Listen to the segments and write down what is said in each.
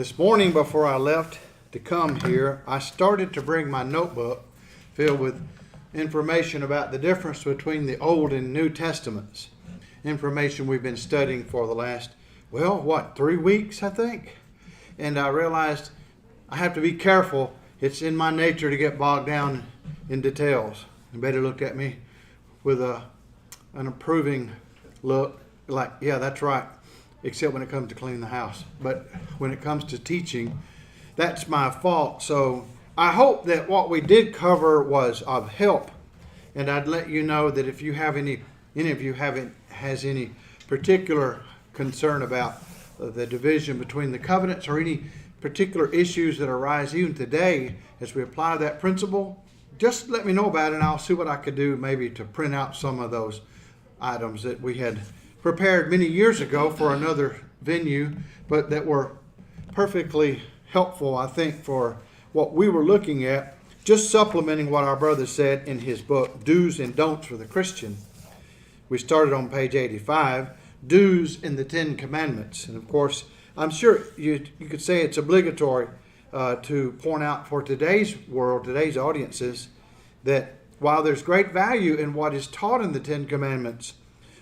This morning before I left to come here, I started to bring my notebook filled with information about the difference between the Old and New Testaments. Information we've been studying for the last, 3 weeks, I think. And I realized I have to be careful. It's in my nature to get bogged down in details. You better look at me with an approving look, like, yeah, that's right. Except when it comes to cleaning the house. But when it comes to teaching, that's my fault. So I hope that what we did cover was of help. And I'd let you know that if you have any of you has any particular concern about the division between the covenants or any particular issues that arise even today as we apply that principle, just let me know about it and I'll see what I could do maybe to print out some of those items that we had prepared many years ago for another venue, but that were perfectly helpful, I think, for what we were looking at, just supplementing what our brother said in his book, Do's and Don'ts for the Christian. We started on page 85, Do's in the Ten Commandments. And of course, I'm sure you could say it's obligatory to point out for today's world, today's audiences, that while there's great value in what is taught in the Ten Commandments,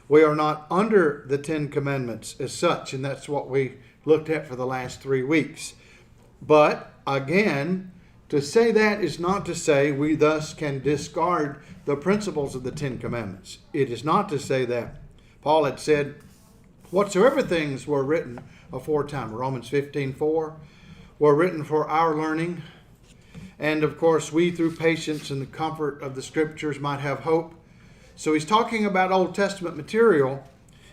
we are not under the Ten Commandments as such, and that's what we looked at for the last 3 weeks. But again, to say that is not to say we thus can discard the principles of the Ten Commandments. It is not to say that. Paul had said, whatsoever things were written aforetime, Romans 15:4, were written for our learning. And of course, we through patience and the comfort of the Scriptures might have hope. So he's talking about Old Testament material,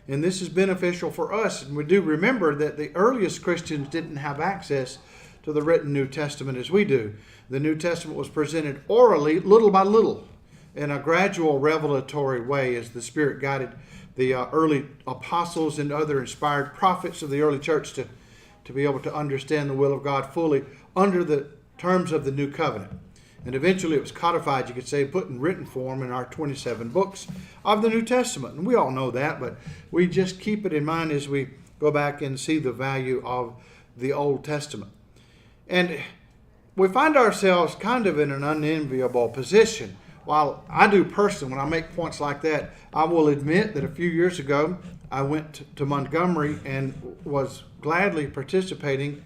and this is beneficial for us. And we do remember that the earliest Christians didn't have access to the written New Testament as we do. The New Testament was presented orally, little by little, in a gradual revelatory way as the Spirit guided the early apostles and other inspired prophets of the early church to be able to understand the will of God fully under the terms of the New Covenant. And eventually it was codified, you could say, put in written form in our 27 books of the New Testament. And we all know that, but we just keep it in mind as we go back and see the value of the Old Testament. And we find ourselves kind of in an unenviable position. While I do personally, when I make points like that, I will admit that a few years ago, I went to Montgomery and was gladly participating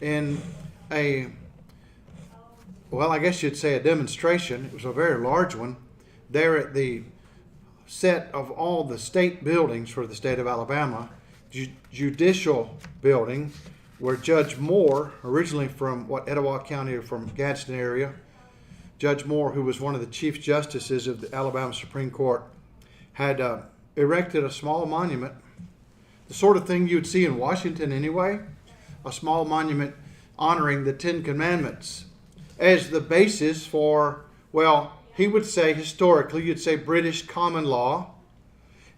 in I guess you'd say a demonstration. It was a very large one there at the set of all the state buildings for the state of Alabama, judicial building, where Judge Moore, originally from Etowah County or from Gadsden area, Judge Moore, who was one of the Chief Justices of the Alabama Supreme Court, had erected a small monument, the sort of thing you'd see in Washington anyway, a small monument honoring the Ten Commandments as the basis for, he would say historically, you'd say British common law,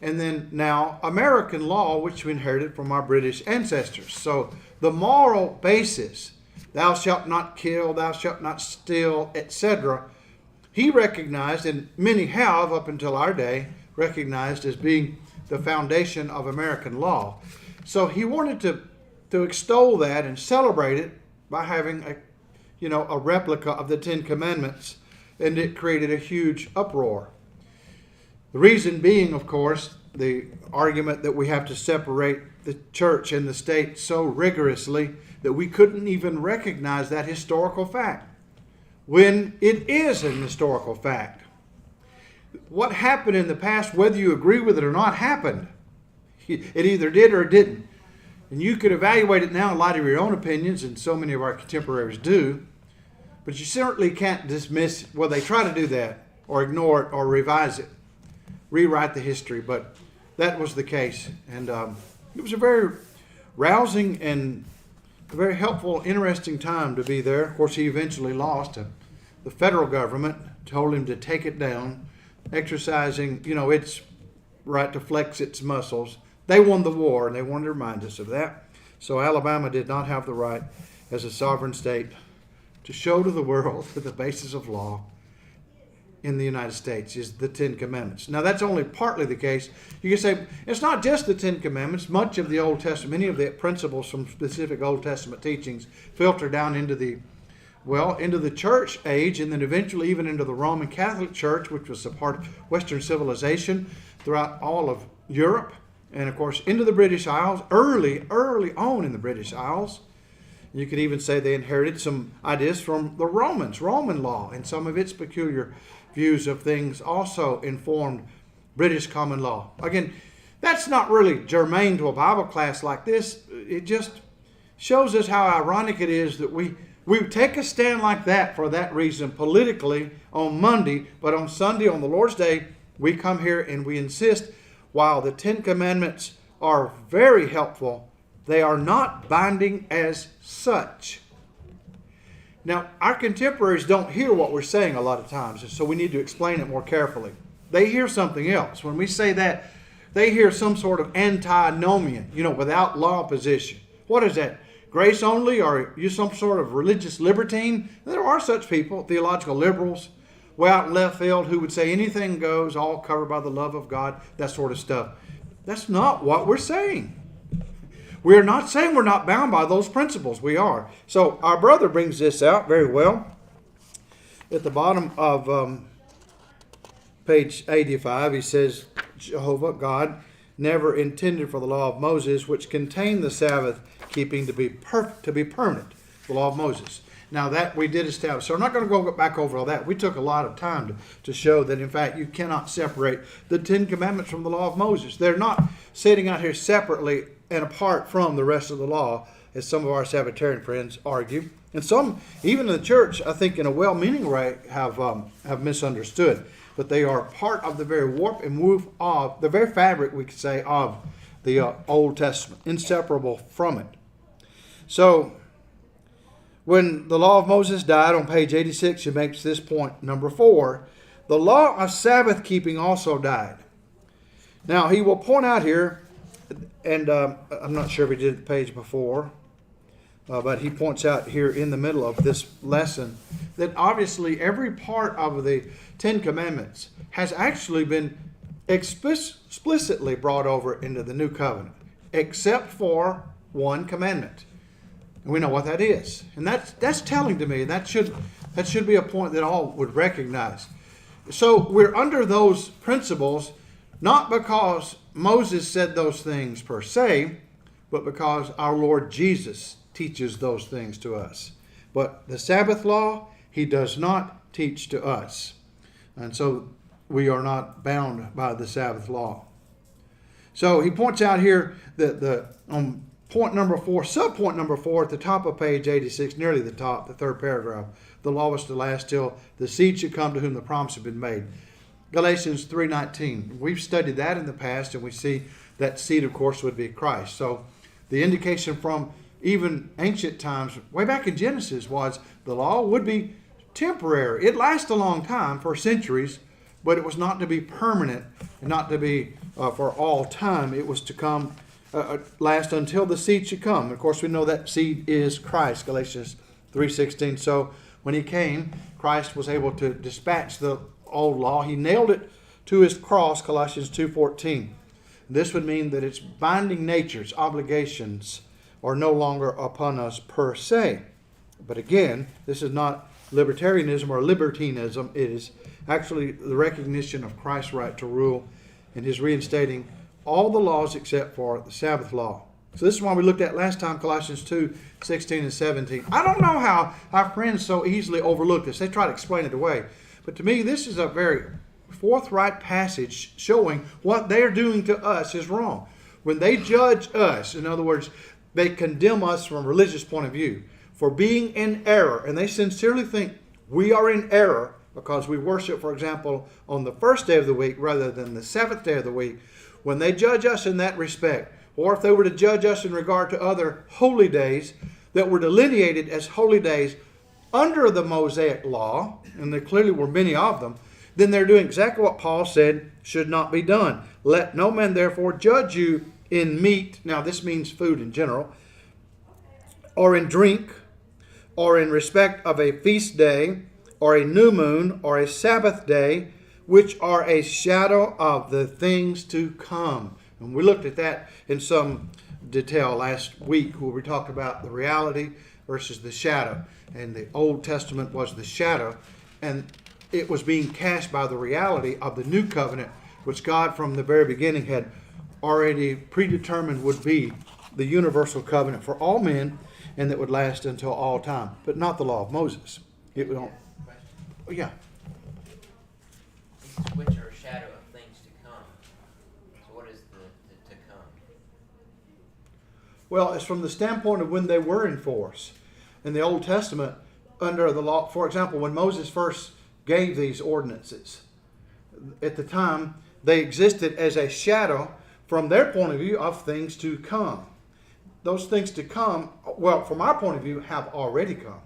and then now American law, which we inherited from our British ancestors. So the moral basis, thou shalt not kill, thou shalt not steal, etc., he recognized, and many have up until our day, recognized as being the foundation of American law. So he wanted to extol that and celebrate it by having a replica of the Ten Commandments, and it created a huge uproar. The reason being, of course, the argument that we have to separate the church and the state so rigorously that we couldn't even recognize that historical fact, when it is an historical fact. What happened in the past, whether you agree with it or not, happened. It either did or it didn't. And you could evaluate it now in light of your own opinions, and so many of our contemporaries do. But you certainly can't dismiss, they try to do that, or ignore it, or revise it, rewrite the history. But that was the case. And it was a very rousing and a very helpful, interesting time to be there. Of course, he eventually lost. The federal government told him to take it down, exercising, its right to flex its muscles. They won the war, and they wanted to remind us of that. So Alabama did not have the right as a sovereign state to show to the world the basis of law in the United States is the Ten Commandments. Now, that's only partly the case. You can say it's not just the Ten Commandments. Much of the Old Testament, many of the principles from specific Old Testament teachings filter down into the church age, and then eventually even into the Roman Catholic Church, which was a part of Western civilization throughout all of Europe, and of course into the British Isles, early on in the British Isles. You could even say they inherited some ideas from the Romans, Roman law, and some of its peculiar views of things also informed British common law. Again, that's not really germane to a Bible class like this. It just shows us how ironic it is that we take a stand like that for that reason politically on Monday, but on Sunday, on the Lord's Day, we come here and we insist, while the Ten Commandments are very helpful, they are not binding as such. Now, our contemporaries don't hear what we're saying a lot of times, so we need to explain it more carefully. They hear something else. When we say that, they hear some sort of antinomian, without law position. What is that? Grace only? Or are you some sort of religious libertine? There are such people, theological liberals, way out in left field, who would say anything goes, all covered by the love of God, that sort of stuff. That's not what we're saying. We're not saying we're not bound by those principles. We are. So our brother brings this out very well. At the bottom of page 85, he says, Jehovah, God, never intended for the law of Moses, which contained the Sabbath keeping to be permanent, the law of Moses. Now that we did establish. So I'm not going to go back over all that. We took a lot of time to show that, in fact, you cannot separate the Ten Commandments from the law of Moses. They're not sitting out here separately and apart from the rest of the law, as some of our Sabbatarian friends argue. And some, even in the church, I think in a well-meaning way, have misunderstood. But they are part of the very warp and woof of, the very fabric, we could say, of the Old Testament, inseparable from it. So, when the law of Moses died on page 86, he makes this point, number 4, the law of Sabbath keeping also died. Now, he will point out here, and I'm not sure if he did the page before, but he points out here in the middle of this lesson that obviously every part of the Ten Commandments has actually been explicitly brought over into the New Covenant, except for one commandment. And we know what that is. And that's telling to me. That should be a point that all would recognize. So we're under those principles, not because Moses said those things per se, but because our Lord Jesus teaches those things to us. But the Sabbath law, he does not teach to us. And so we are not bound by the Sabbath law. So he points out here that on point number 4, subpoint number 4 at the top of page 86, nearly the top, the third paragraph, the law was to last till the seed should come to whom the promise had been made. Galatians 3:19. We've studied that in the past, and we see that seed, of course, would be Christ. So the indication from even ancient times, way back in Genesis, was the law would be temporary. It lasts a long time, for centuries, but it was not to be permanent, and not to be for all time. It was to come, last until the seed should come. Of course, we know that seed is Christ, Galatians 3:16. So when he came, Christ was able to dispatch the old law. He nailed it to his cross, Colossians 2:14. This would mean that its binding natures, obligations, are no longer upon us per se. But again, this is not libertarianism or libertinism. It is actually the recognition of Christ's right to rule and his reinstating all the laws except for the Sabbath law. So this is why we looked at last time, Colossians 2:16 and 17. I don't know how our friends so easily overlook this. They try to explain it away. But to me, this is a very forthright passage showing what they're doing to us is wrong. When they judge us, in other words, they condemn us from a religious point of view for being in error, and they sincerely think we are in error because we worship, for example, on the first day of the week rather than the seventh day of the week. When they judge us in that respect, or if they were to judge us in regard to other holy days that were delineated as holy days under the Mosaic law, and there clearly were many of them, then they're doing exactly what Paul said should not be done. Let no man therefore judge you in meat, now this means food in general, or in drink, or in respect of a feast day, or a new moon, or a Sabbath day, which are a shadow of the things to come. And we looked at that in some detail last week, where we talked about the reality versus the shadow. And the Old Testament was the shadow, and it was being cast by the reality of the new covenant, which God from the very beginning had already predetermined would be the universal covenant for all men, and that would last until all time, but not the law of Moses. It would don't. Oh, yeah. Which are a shadow of things to come. So what is the to come? Well, it's from the standpoint of when they were in force. In the Old Testament, under the law, for example, when Moses first gave these ordinances, at the time, they existed as a shadow from their point of view of things to come. Those things to come, well, from our point of view, have already come.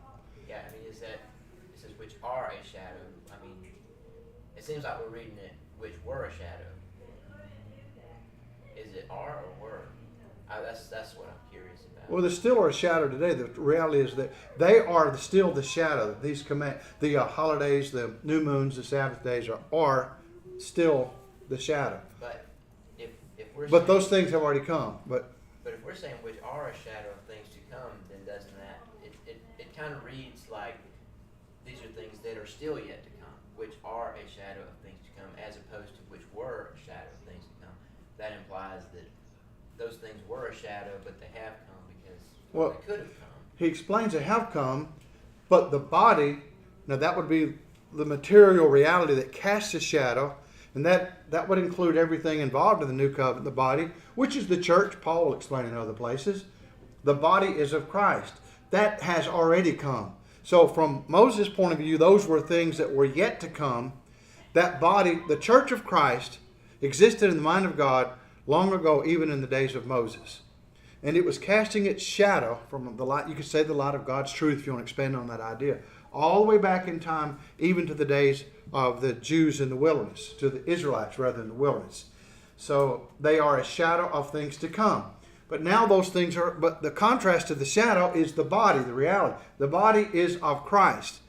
Yeah, I mean, it says which are a shadow. I mean, it seems like we're reading it, which were a shadow. Is it are or were? That's what I'm curious about. Well, they still are a shadow today. The reality is that they are still the shadow. These the holidays, the new moons, the Sabbath days are still the shadow. But if we're but those things have already come. But if we're saying which are a shadow of things to come, then doesn't that it kind of reads like these are things that are still yet to come, which are a shadow of things to come, as opposed to which were a shadow of things to come. That implies that those things were a shadow, but they have come because they could have come. He explains they have come, but the body, now that would be the material reality that casts a shadow, and that would include everything involved in the new covenant, the body, which is the church. Paul will explain in other places. The body is of Christ. That has already come. So from Moses' point of view, those were things that were yet to come. That body, the church of Christ, existed in the mind of God long ago, even in the days of Moses. And it was casting its shadow from the light, you could say the light of God's truth if you want to expand on that idea, all the way back in time, even to the days of the Jews in the wilderness, to the Israelites rather than the wilderness. So they are a shadow of things to come. But now those things are, but the contrast to the shadow is the body, the reality. The body is of Christ.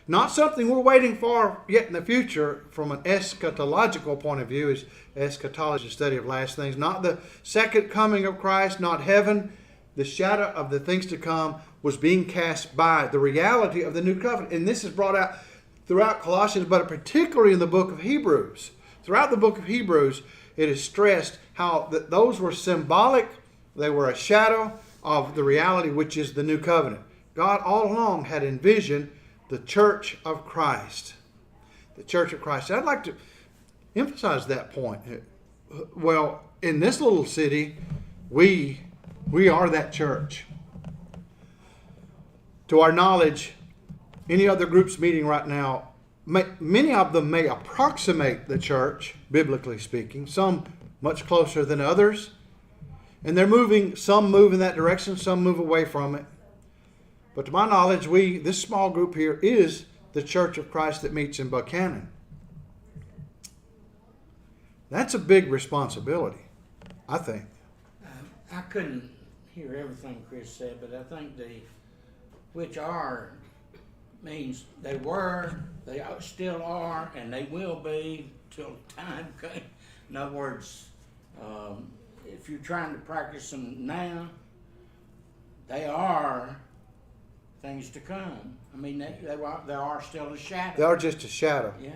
Not something we're waiting for yet in the future from an eschatological point of view. Is eschatology, the study of last things. Not the second coming of Christ, not heaven. The shadow of the things to come was being cast by the reality of the new covenant. And this is brought out throughout Colossians, but particularly in the book of Hebrews. Throughout the book of Hebrews, it is stressed how that those were symbolic. They were a shadow of the reality, which is the new covenant. God all along had envisioned the church of Christ. The church of Christ. I'd like to emphasize that point. Well, in this little city, we are that church. To our knowledge, any other groups meeting right now, many of them may approximate the church, biblically speaking, some much closer than others. And they're moving, some move in that direction, some move away from it. But to my knowledge, this small group here is the Church of Christ that meets in Buchanan. That's a big responsibility, I think. I couldn't hear everything Chris said, but I think which are means they were, they still are, and they will be till time comes. In other words, if you're trying to practice them now, they are things to come. I mean, they are still a shadow. They are just a shadow. Yeah.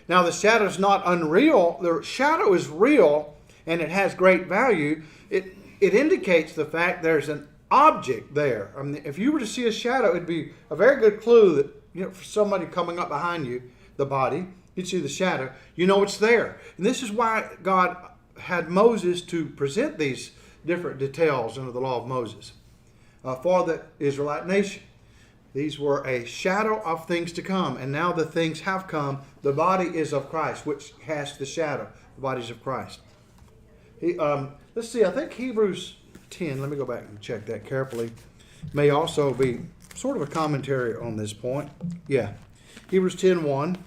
Now, the shadow is not unreal. The shadow is real, and it has great value. It indicates the fact there's an object there. I mean, if you were to see a shadow, it'd be a very good clue that, for somebody coming up behind you, the body, you'd see the shadow. You know it's there. And this is why God had Moses to present these different details under the law of Moses for the Israelite nation. These were a shadow of things to come, and now the things have come. The body is of Christ, which casts the shadow. The bodies of Christ. Let's see, I think Hebrews 10, let me go back and check that carefully, may also be sort of a commentary on this point. Yeah, Hebrews 10:1.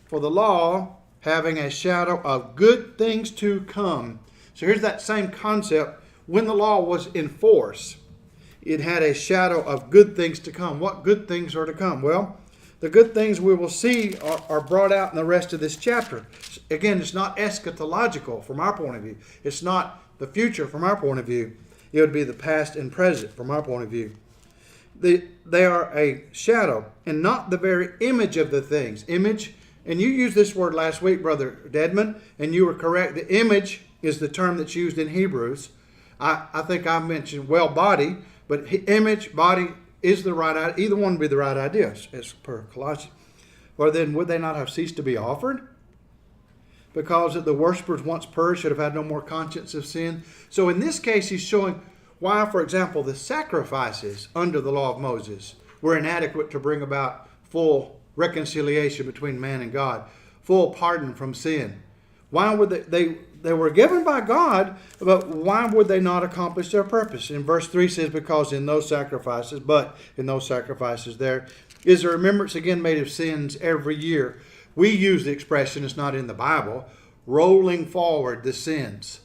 For the law, having a shadow of good things to come. So here's that same concept. When the law was in force, it had a shadow of good things to come. What good things are to come? Well, the good things we will see are brought out in the rest of this chapter. Again, it's not eschatological from our point of view. It's not the future from our point of view. It would be the past and present from our point of view. They are a shadow and not the very image of the things. Image, and you used this word last week, Brother Dedman, and you were correct. The image is the term that's used in Hebrews. I think I mentioned, well, body, but image, body is the right idea. Either one would be the right idea, as per Colossians. Or then would they not have ceased to be offered? Because the worshippers once purged should have had no more conscience of sin. So in this case, he's showing why, for example, the sacrifices under the law of Moses were inadequate to bring about full reconciliation between man and God, full pardon from sin. Why would they were given by God, but why would they not accomplish their purpose? In verse 3 says, because in those sacrifices, there is a remembrance again made of sins every year. We use the expression, it's not in the Bible, rolling forward the sins.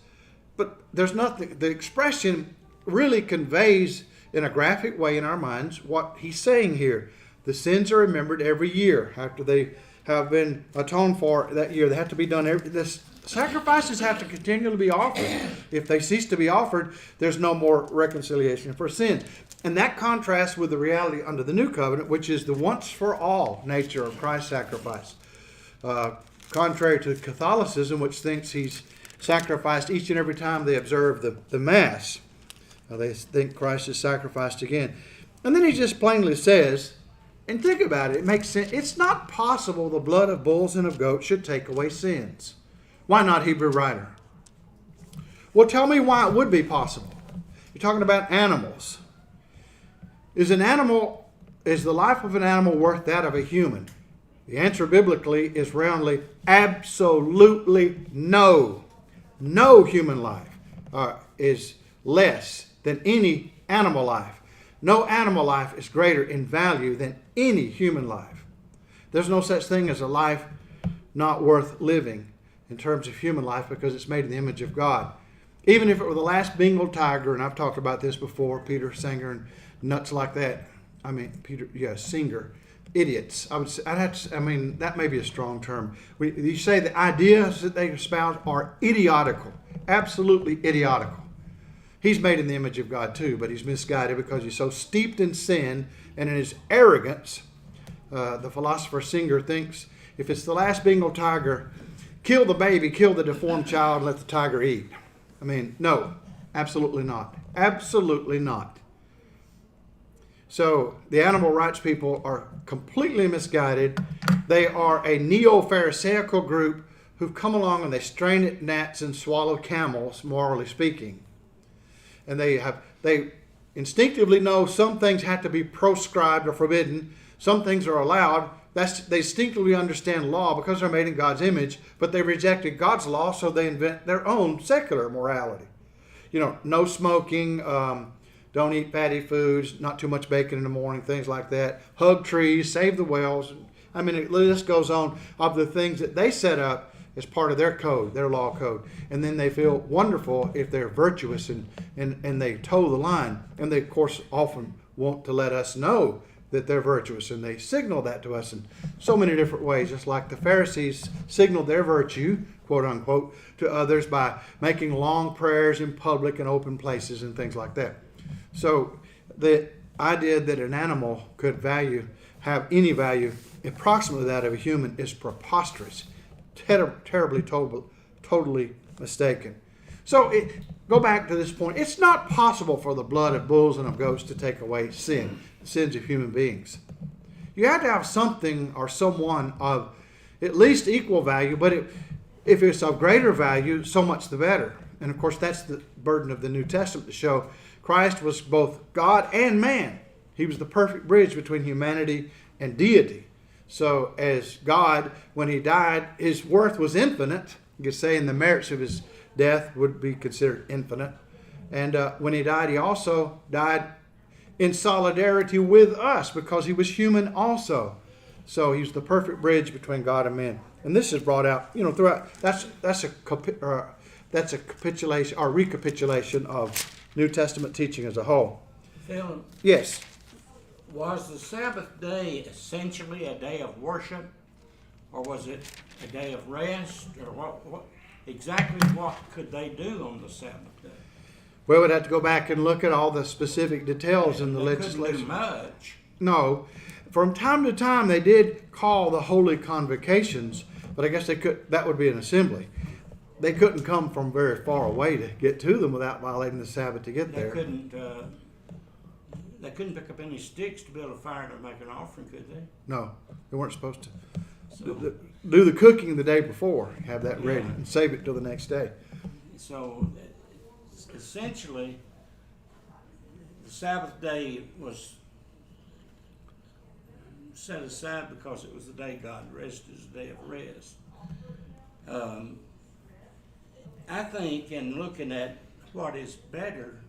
But there's nothing, the expression really conveys in a graphic way in our minds what he's saying here. The sins are remembered every year after they have been atoned for that year. They have to be done this. Sacrifices have to continually be offered. If they cease to be offered, there's no more reconciliation for sin. And that contrasts with the reality under the new covenant, which is the once for all nature of Christ's sacrifice. Contrary to Catholicism, which thinks he's sacrificed each and every time they observe the Mass. They think Christ is sacrificed again. And then he just plainly says, and think about it, it makes sense. It's not possible the blood of bulls and of goats should take away sins. Why not, Hebrew writer? Well, tell me why it would be possible. You're talking about animals. Is the life of an animal worth that of a human? The answer biblically is roundly, absolutely no. No human life is less than any animal life. No animal life is greater in value than any human life. There's no such thing as a life not worth living in terms of human life because it's made in the image of God. Even if it were the last Bengal tiger, and I've talked about this before, Peter Singer and nuts like that. Singer. Idiots. That may be a strong term. You say the ideas that they espouse are idiotical. Absolutely idiotical. He's made in the image of God too, but he's misguided because he's so steeped in sin and in his arrogance. The philosopher Singer thinks if it's the last Bengal tiger, kill the baby, kill the deformed child, and let the tiger eat. No, absolutely not. Absolutely not. So the animal rights people are completely misguided. They are a neo-pharisaical group who've come along and they strain at gnats and swallow camels, morally speaking. And they instinctively know some things have to be proscribed or forbidden. Some things are allowed. They instinctively understand law because they're made in God's image, but they rejected God's law, so they invent their own secular morality. No smoking, don't eat fatty foods, not too much bacon in the morning, things like that. Hug trees, save the whales. The list goes on of the things that they set up as part of their code, their law code. And then they feel wonderful if they're virtuous and they toe the line. And they, of course, often want to let us know that they're virtuous, and they signal that to us in so many different ways, just like the Pharisees signaled their virtue, quote unquote, to others by making long prayers in public and open places and things like that. So the idea that an animal could have any value approximately that of a human is preposterous, terribly, totally mistaken. So go back to this point. It's not possible for the blood of bulls and of goats to take away sin, the sins of human beings. You have to have something or someone of at least equal value, but if it's of greater value, so much the better. And of course, that's the burden of the New Testament to show Christ was both God and man. He was the perfect bridge between humanity and deity. So as God, when he died, his worth was infinite. You could say, and the merits of his death would be considered infinite. And when he died, he also died in solidarity with us because he was human also. So he's the perfect bridge between God and man. And this is brought out, throughout. That's a capitulation or recapitulation of New Testament teaching as a whole. Phil, Yes. Was the Sabbath day essentially a day of worship, or was it a day of rest, or what exactly what could they do on the Sabbath day? We would have to go back and look at all the specific details in the They couldn't do legislation. much. No. From time to time, they did call the holy convocations, but I guess that would be an assembly. They couldn't come from very far away to get to them without violating the Sabbath to get They there. couldn't. They couldn't pick up any sticks to build a fire to make an offering, could they? No, they weren't supposed to. So, Do the cooking the day before, have that ready, Yeah. and save it till the next day. so essentially, the Sabbath day was set aside because it was the day God rested, as a day of rest. I think in looking at what is better,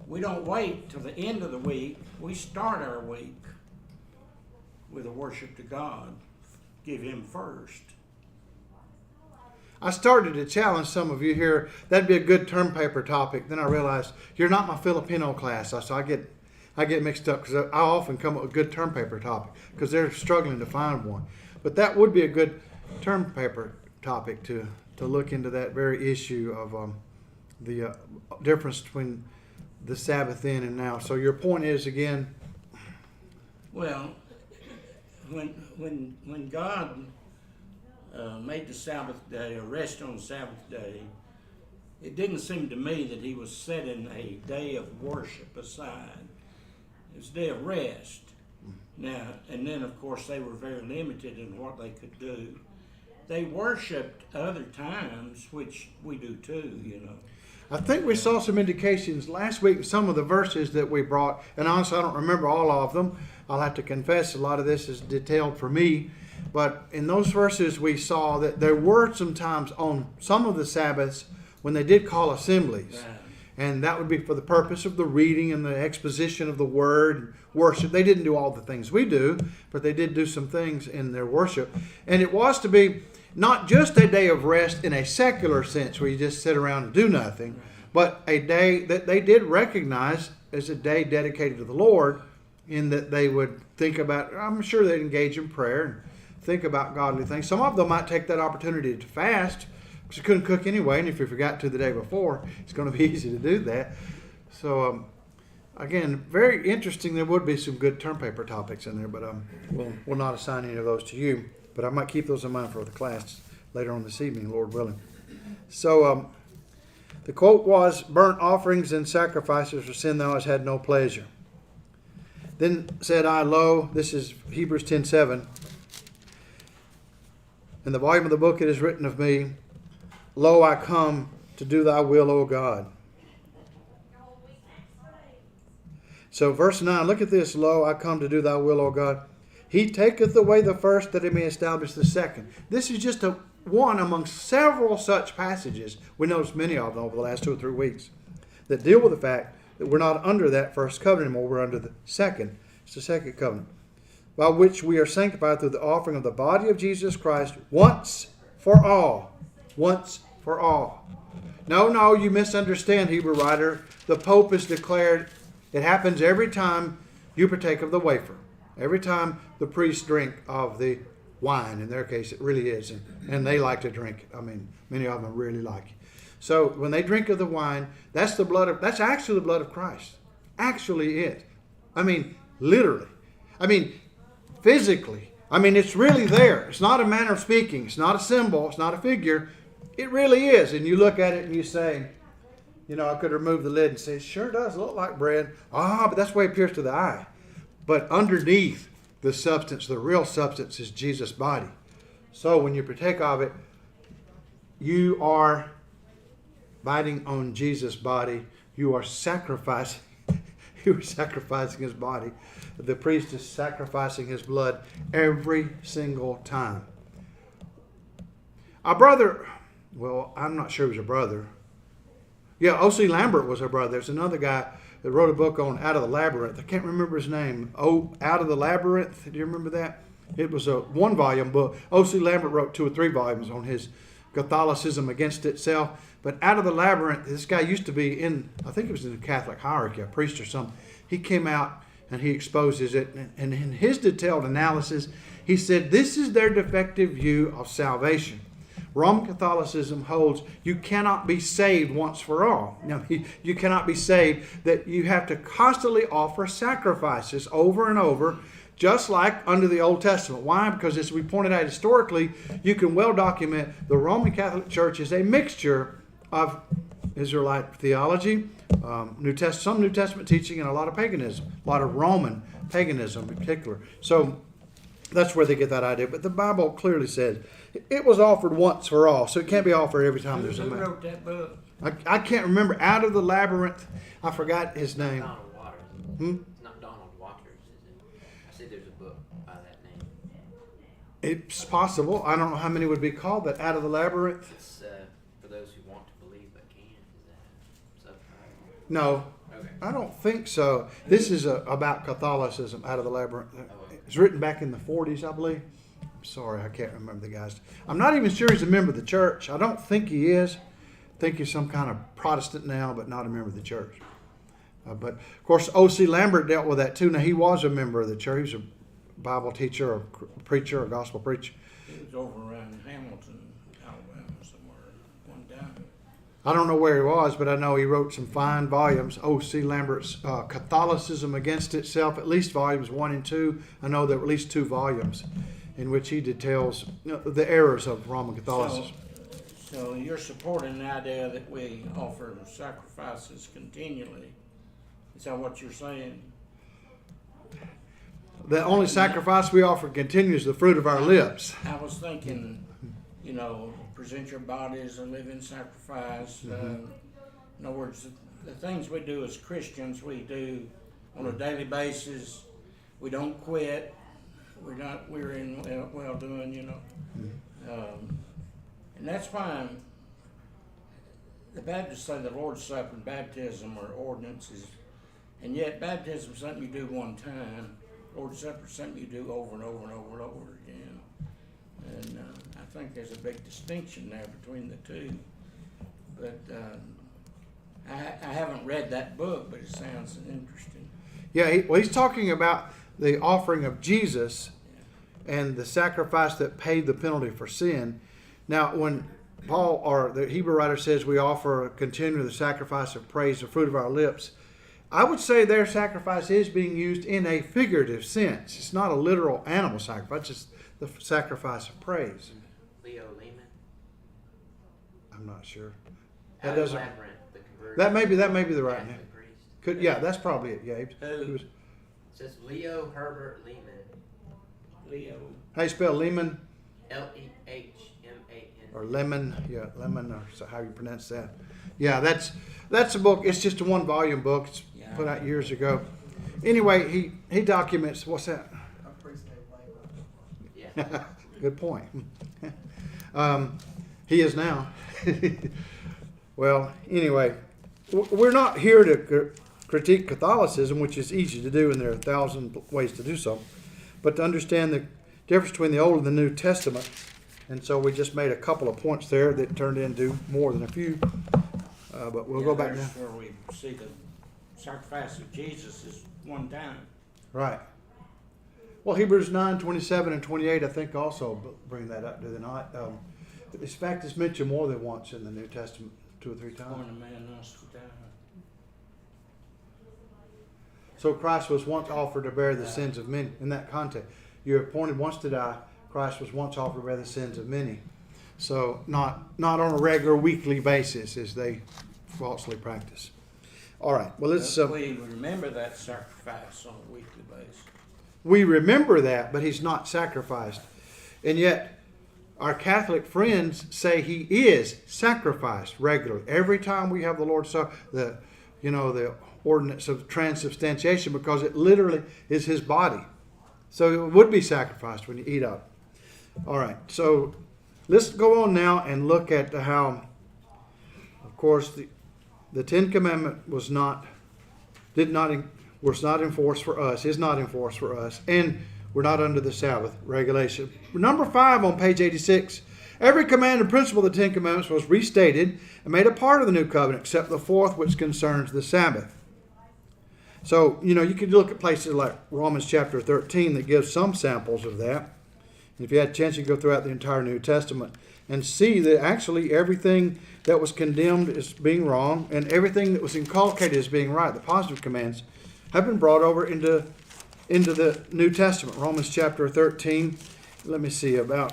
we don't wait till the end of the week. We start our week with a worship to God. Give Him first. I started to challenge some of you here. That'd be a good term paper topic. Then I realized you're not my Filipino class, so I get mixed up because I often come up with a good term paper topic because they're struggling to find one. But that would be a good term paper topic to look into that very issue of the difference between the Sabbath then and now. So your point is again. Well, when God made the Sabbath day, or rest on the Sabbath day, it didn't seem to me that He was setting a day of worship aside. It was a day of rest. Now, and then of course they were very limited in what they could do. They worshipped other times, which we do too, you know. I think we saw some indications last week in some of the verses that we brought, and honestly I don't remember all of them. I'll have to confess a lot of this is detailed for me. But in those verses we saw that there were some times on some of the Sabbaths when they did call assemblies. Right. And that would be for the purpose of the reading and the exposition of the word and worship. They didn't do all the things we do, but they did do some things in their worship. And it was to be not just a day of rest in a secular sense where you just sit around and do nothing, but a day that they did recognize as a day dedicated to the Lord, in that they would think about, I'm sure they'd engage in prayer and think about godly things. Some of them might take that opportunity to fast, because you couldn't cook anyway, and if you forgot to the day before, it's going to be easy to do that. So, again, very interesting. There would be some good term paper topics in there, but we'll not assign any of those to you. But I might keep those in mind for the class later on this evening, Lord willing. So, the quote was, "Burnt offerings and sacrifices for sin thou hast had no pleasure. Then said I, lo," this is Hebrews 10:7, "in the volume of the book it is written of me, lo, I come to do thy will, O God." So verse 9, look at this. "Lo, I come to do thy will, O God. He taketh away the first that he may establish the second." This is just one among several such passages. We noticed many of them over the last 2 or 3 weeks that deal with the fact that we're not under that first covenant anymore. We're under the second. It's the second covenant, by which we are sanctified through the offering of the body of Jesus Christ once for all. Once for all. No, you misunderstand, Hebrew writer. The Pope has declared it happens every time you partake of the wafer. Every time the priests drink of the wine. In their case, it really is. And they like to drink it. I mean, many of them really like it. So when they drink of the wine, that's actually the blood of Christ. Actually is. I mean, literally. I mean, physically. I mean, it's really there. It's not a manner of speaking. It's not a symbol. It's not a figure. It really is. And you look at it and you say, I could remove the lid and say, it sure does look like bread. But that's the way it appears to the eye. But underneath the substance, the real substance, is Jesus' body. So when you partake of it, you are biting on Jesus' body. You are sacrificing. You are sacrificing his body. The priest is sacrificing his blood every single time. Our brother, well, I'm not sure he was a brother. Yeah, O.C. Lambert was her brother. There's another guy that wrote a book on Out of the Labyrinth. I can't remember his name. Out of the Labyrinth. Do you remember that? It was a 1-volume book. O.C. Lambert wrote 2 or 3 volumes on his Catholicism against itself. But Out of the Labyrinth, this guy used to be I think it was in the Catholic hierarchy, a priest or something. He came out and he exposes it. And in his detailed analysis, he said this is their defective view of salvation. Roman Catholicism holds you cannot be saved once for all. Now, you cannot be saved, that you have to constantly offer sacrifices over and over, just like under the Old Testament. Why? Because as we pointed out historically, you can well document the Roman Catholic Church is a mixture of Israelite theology, some New Testament teaching, and a lot of paganism, a lot of Roman paganism in particular. So that's where they get that idea. But the Bible clearly says it was offered once for all, so it can't be offered every time there's a Who man. wrote that book? I can't remember. Out of the Labyrinth, I forgot his name. Donald Waters. It's not Donald Waters, is it? I said there's a book by that name. It's possible. I don't know how many would be called that. Out of the Labyrinth. It's for those who want to believe but can't. Is that a subtitle? No, Okay. I don't think so. This is about Catholicism, Out of the Labyrinth. It's written back in the 40s, I believe. Sorry, I can't remember the guy's. I'm not even sure he's a member of the church. I don't think he is. I think he's some kind of Protestant now, but not a member of the church. But, of course, O.C. Lambert dealt with that too. Now, he was a member of the church. He was a Bible teacher, a preacher, a gospel preacher. It was over around Hamilton, Alabama, somewhere one time. I don't know where he was, but I know he wrote some fine volumes. O.C. Lambert's Catholicism Against Itself, at least volumes 1 and 2. I know there were at least 2 volumes in which he details the errors of Roman Catholicism. So you're supporting the idea that we offer sacrifices continually. Is that what you're saying? The only sacrifice we offer continues the fruit of our lips. I was thinking, present your body as a living sacrifice. In other words, the things we do as Christians, we do on a daily basis. We don't quit. We're in well doing, and that's fine. The Baptists say the Lord's Supper and baptism are ordinances, and yet baptism is something you do one time. Lord's Supper is something you do over and over and over and over again. And I think there's a big distinction there between the two. But I haven't read that book, but it sounds interesting. Yeah, he's talking about the offering of Jesus and the sacrifice that paid the penalty for sin. Now, when Paul or the Hebrew writer says we offer continually the sacrifice of praise, the fruit of our lips, I would say their sacrifice is being used in a figurative sense. It's not a literal animal sacrifice, it's the sacrifice of praise. Leo Lehman. I'm not sure. That doesn't. Labyrinth, the conversion. That may be the right name. Catholic priest. Yeah, that's probably it. Yeah, Who? It says Leo Herbert Lehman. Leo. How you spell Lehman? Lehman. Or Lemon, yeah, Lemon, or so how you pronounce that. Yeah, that's a book. It's just a 1-volume book. It's put out years ago. Anyway, he documents, what's that? Yeah. Good point. He is now. Well, anyway, we're not here to critique Catholicism, which is easy to do, and there are 1,000 ways to do so, but to understand the difference between the Old and the New Testament. And so we just made a couple of points there that turned into more than a few. But we'll go back now. Where we see the sacrifice of Jesus is one time. Right. Well, Hebrews 9, 27 and 28, I think also bring that up, do they not? This fact is mentioned more than once in the New Testament, 2 or 3 times. Born a man us to die. So Christ was once offered to bear the sins of many. In that context, you're appointed once to die. Christ was once offered to bear the sins of many. So not on a regular weekly basis as they falsely practice. All right. Well, let's. We remember that sacrifice on a weekly basis. We remember that, but he's not sacrificed, and yet our Catholic friends say he is sacrificed regularly. Every time we have the Lord's Supper, the ordinance of transubstantiation, because it literally is his body. So it would be sacrificed when you eat of it. All right, so let's go on now and look at how, of course, the Ten Commandment was not enforced for us, is not enforced for us, and we're not under the Sabbath regulation. Number 5 on page 86. Every command and principle of the Ten Commandments was restated and made a part of the New Covenant, except the 4th, which concerns the Sabbath. So, you could look at places like Romans chapter 13 that gives some samples of that. And if you had a chance, you could go throughout the entire New Testament and see that actually everything that was condemned as being wrong and everything that was inculcated as being right, the positive commands, have been brought over into the New Testament. Romans chapter 13, let me see, about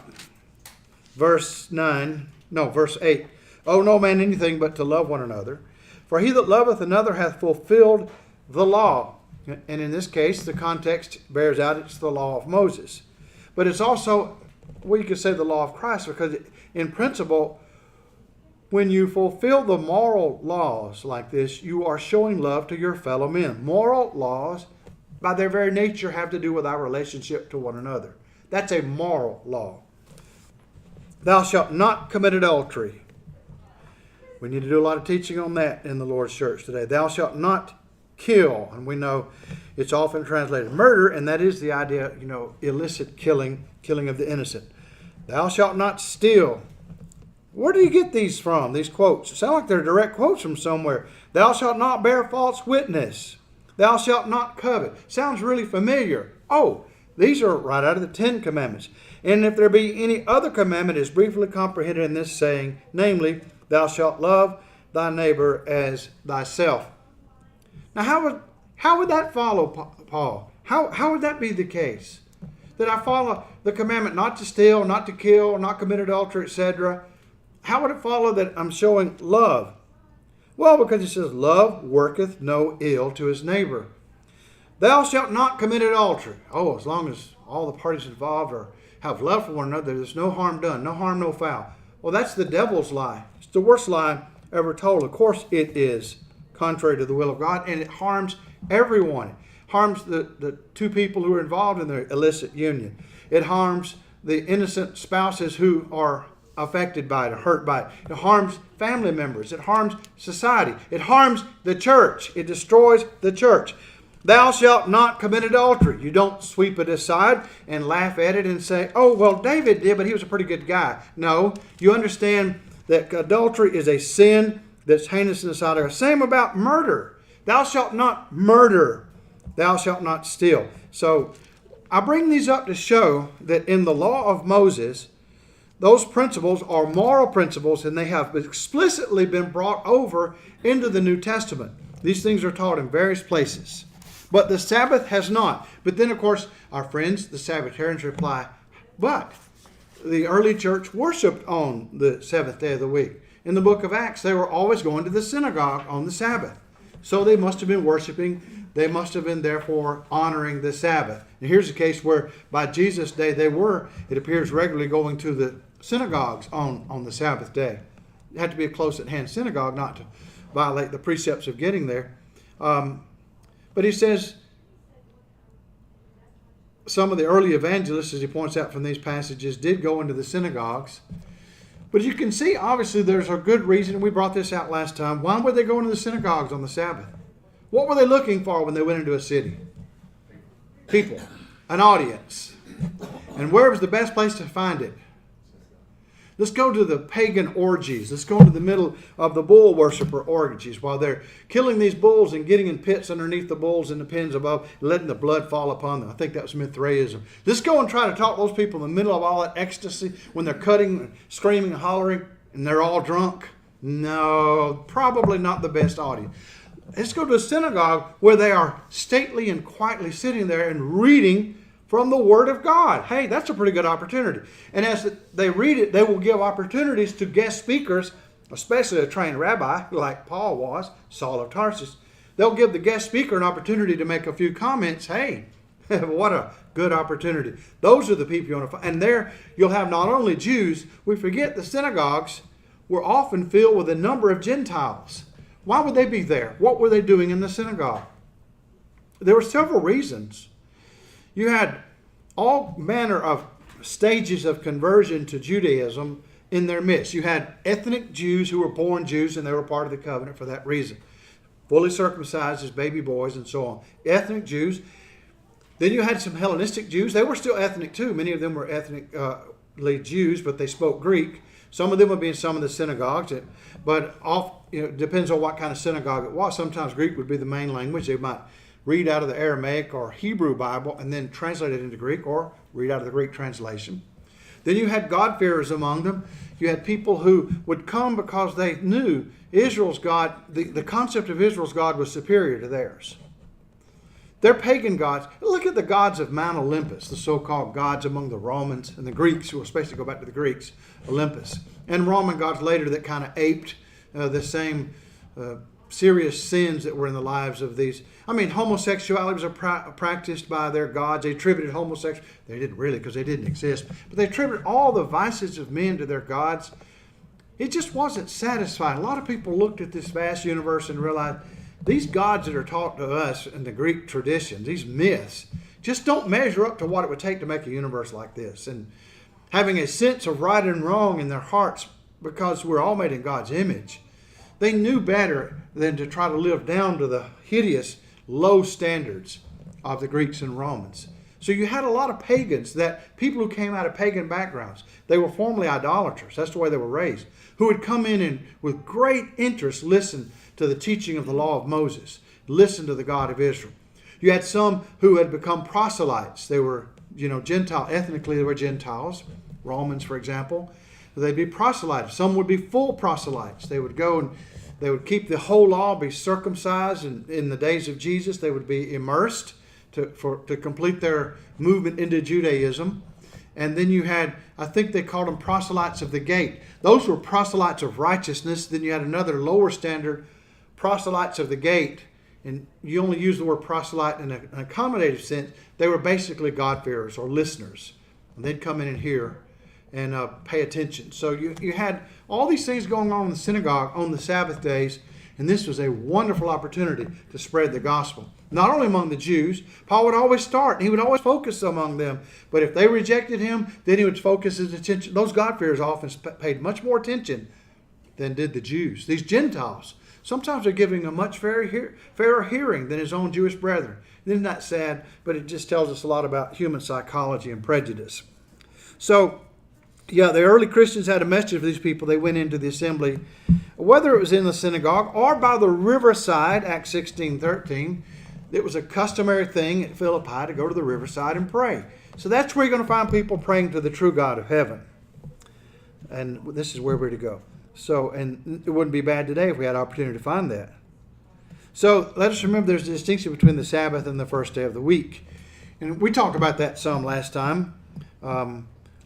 verse 8. Owe no man anything but to love one another. For he that loveth another hath fulfilled the law. And in this case, the context bears out it's the law of Moses. But it's also, you could say the law of Christ, because in principle, when you fulfill the moral laws like this, you are showing love to your fellow men. Moral laws, by their very nature, have to do with our relationship to one another. That's a moral law. Thou shalt not commit adultery. We need to do a lot of teaching on that in the Lord's church today. Thou shalt not kill. And we know it's often translated murder, and that is the idea, illicit killing of the innocent. Thou shalt not steal. Where do you get these from, these quotes? It sound like they're direct quotes from somewhere. Thou shalt not bear false witness. Thou shalt not covet. Sounds really familiar. Oh, these are right out of the Ten Commandments. And if there be any other commandment, is briefly comprehended in this saying, namely, thou shalt love thy neighbor as thyself. Now, how would that follow, Paul? How would that be the case? That I follow the commandment not to steal, not to kill, not commit adultery, etc. How would it follow that I'm showing love? Well, because it says, love worketh no ill to his neighbor. Thou shalt not commit adultery. Oh, as long as all the parties involved have love for one another, there's no harm done, no harm, no foul. Well, that's the devil's lie. It's the worst lie ever told. Of course it is contrary to the will of God, and it harms everyone. It harms the two people who are involved in the illicit union. It harms the innocent spouses who are affected by it or hurt by it. It harms family members. It harms society. It harms the church. It destroys the church. Thou shalt not commit adultery. You don't sweep it aside and laugh at it and say, oh, well, David did, but he was a pretty good guy. No, you understand that adultery is a sin that's heinous in the sight of God. Same about murder. Thou shalt not murder. Thou shalt not steal. So I bring these up to show that in the law of Moses, those principles are moral principles, and they have explicitly been brought over into the New Testament. These things are taught in various places. But the Sabbath has not. But then, of course, our friends, the Sabbatarians, reply, but the early church worshiped on the seventh day of the week. In the book of Acts, they were always going to the synagogue on the Sabbath. So they must have been worshiping. They must have been, therefore, honoring the Sabbath. And here's a case where by Jesus' day they were, it appears, regularly going to the synagogues on the Sabbath day. It had to be a close-at-hand synagogue not to violate the precepts of getting there. But he says some of the early evangelists, as he points out from these passages, did go into the synagogues. But you can see, obviously, there's a good reason, and we brought this out last time. Why would they go into the synagogues on the Sabbath? What were they looking for when they went into a city? People. An audience. And where was the best place to find it? Let's go to the pagan orgies. Let's go into the middle of the bull worshiper orgies while they're killing these bulls and getting in pits underneath the bulls in the pens above, letting the blood fall upon them. I think that was Mithraism. Let's go and try to talk those people in the middle of all that ecstasy when they're cutting, screaming, and hollering, and they're all drunk. No, probably not the best audience. Let's go to a synagogue where they are stately and quietly sitting there and reading from the Word of God. Hey, that's a pretty good opportunity. And as they read it, they will give opportunities to guest speakers, especially a trained rabbi like Paul was, Saul of Tarsus. They'll give the guest speaker an opportunity to make a few comments. Hey, what a good opportunity. Those are the people you want to find. And there you'll have not only Jews. We forget the synagogues were often filled with a number of Gentiles. Why would they be there? What were they doing in the synagogue? There were several reasons. You had all manner of stages of conversion to Judaism in their midst. You had ethnic Jews who were born Jews, and they were part of the covenant for that reason. Fully circumcised as baby boys and so on. Ethnic Jews. Then you had some Hellenistic Jews. They were still ethnic too. Many of them were ethnically Jews, but they spoke Greek. Some of them would be in some of the synagogues. But it depends on what kind of synagogue it was. Sometimes Greek would be the main language. They might read out of the Aramaic or Hebrew Bible and then translate it into Greek, or read out of the Greek translation. Then you had God-fearers among them. You had people who would come because they knew Israel's God, the concept of Israel's God was superior to theirs. Their pagan gods, look at the gods of Mount Olympus, the so-called gods among the Romans and the Greeks, we'll especially go back to the Greeks, Olympus. And Roman gods later that kind of aped the same serious sins that were in the lives of these. I mean, homosexuality was practiced by their gods. They attributed homosexuality. They didn't really, because they didn't exist. But they attributed all the vices of men to their gods. It just wasn't satisfying. A lot of people looked at this vast universe and realized these gods that are taught to us in the Greek tradition, these myths, just don't measure up to what it would take to make a universe like this. And having a sense of right and wrong in their hearts, because we're all made in God's image, they knew better than to try to live down to the hideous, low standards of the Greeks and Romans. So you had a lot of pagans, that people who came out of pagan backgrounds, they were formerly idolaters, that's the way they were raised, who would come in and with great interest listen to the teaching of the law of Moses, listen to the God of Israel. You had some who had become proselytes. They were, Gentile, ethnically they were Gentiles, Romans for example. They'd be proselytes. Some would be full proselytes. They would go and they would keep the whole law, be circumcised, and in the days of Jesus they would be immersed to complete their movement into Judaism. And then you had, I think they called them proselytes of the gate. Those were proselytes of righteousness. Then you had another lower standard, proselytes of the gate. And you only use the word proselyte in an accommodative sense. They were basically God-fearers or listeners. And they'd come in and hear and pay attention. So you had all these things going on in the synagogue on the Sabbath days, and this was a wonderful opportunity to spread the gospel. Not only among the Jews, Paul would always start, he would always focus among them, but if they rejected him, then he would focus his attention. Those God-fearers often paid much more attention than did the Jews. These Gentiles, sometimes they're giving a much fairer hearing than his own Jewish brethren. Isn't that sad? But it just tells us a lot about human psychology and prejudice. So, yeah, the early Christians had a message for these people. They went into the assembly, whether it was in the synagogue or by the riverside, Acts 16:13. It was a customary thing at Philippi to go to the riverside and pray. So that's where you're going to find people praying to the true God of heaven. And this is where we're to go. So, and it wouldn't be bad today if we had opportunity to find that. So let us remember there's a distinction between the Sabbath and the first day of the week. And we talked about that some last time.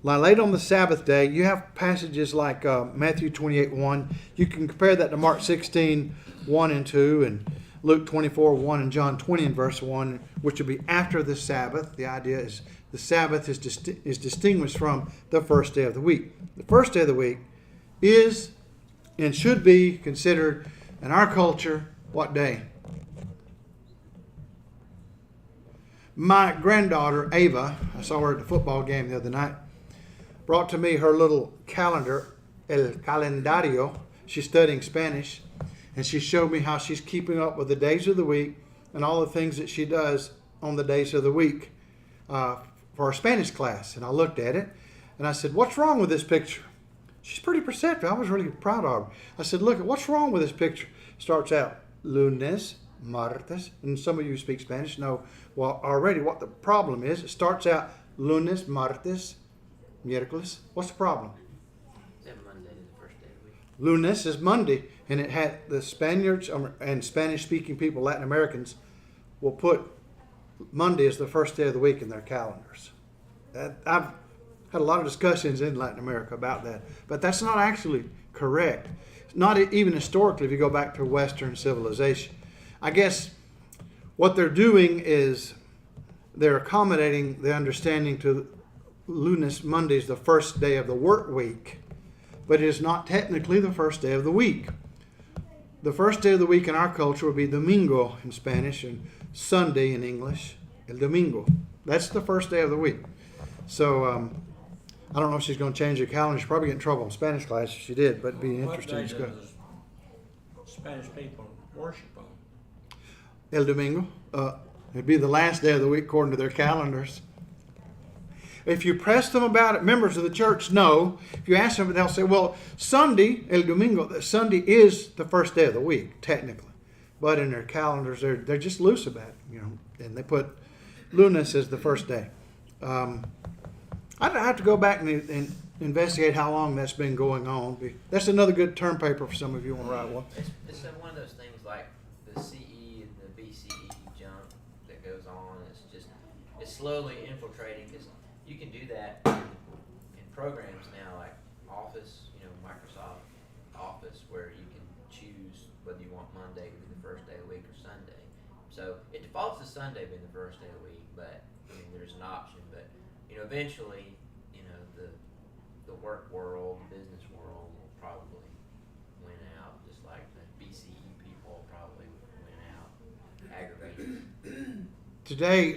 Late on the Sabbath day, you have passages like Matthew 28:1. You can compare that to Mark 16:1 and 2, and Luke 24:1, and John 20 and verse 1, which will be after the Sabbath. The idea is the Sabbath is distinguished from the first day of the week. The first day of the week is and should be considered in our culture what day? My granddaughter, Ava, I saw her at the football game the other night, brought to me her little calendar, El Calendario. She's studying Spanish, and she showed me how she's keeping up with the days of the week and all the things that she does on the days of the week for her Spanish class. And I looked at it, and I said, "What's wrong with this picture?" She's pretty perceptive. I was really proud of her. I said, "Look, what's wrong with this picture?" Starts out, lunes, martes, and some of you who speak Spanish know well already what the problem is. It starts out lunes, martes, miércoles. What's the problem? Is that Monday, the first day of the week? Lunes is Monday, and it had the Spaniards and Spanish-speaking people, Latin Americans, will put Monday as the first day of the week in their calendars. I've had a lot of discussions in Latin America about that, but that's not actually correct. Not even historically if you go back to Western civilization. I guess what they're doing is they're accommodating the understanding to lunes, Monday is the first day of the work week, but it is not technically the first day of the week. The first day of the week in our culture would be domingo in Spanish and Sunday in English, el domingo. That's the first day of the week. So I don't know if she's going to change her calendar. She'll probably get in trouble in Spanish class if she did, but it'd be interesting to discuss. What day does Spanish people worship on? El domingo. It'd be the last day of the week according to their calendars. If you press them about it, members of the church know. If you ask them, they'll say, well, Sunday, el domingo, Sunday is the first day of the week, technically. but in their calendars, they're just loose about it, and they put lunes as the first day. I'd have to go back and investigate how long that's been going on. That's another good term paper for some of you who want to write one. It's one of those things like the CE and the BCE junk that goes on. It's slowly infiltrating, because you can do that in programs now like Office, Microsoft Office, where you can choose whether you want Monday to be the first day of the week or Sunday. So it defaults to Sunday being the first day of the week, but there's an option. But eventually, the work world, the business world will probably win out, just like the BCE people probably win out, aggravated. Today,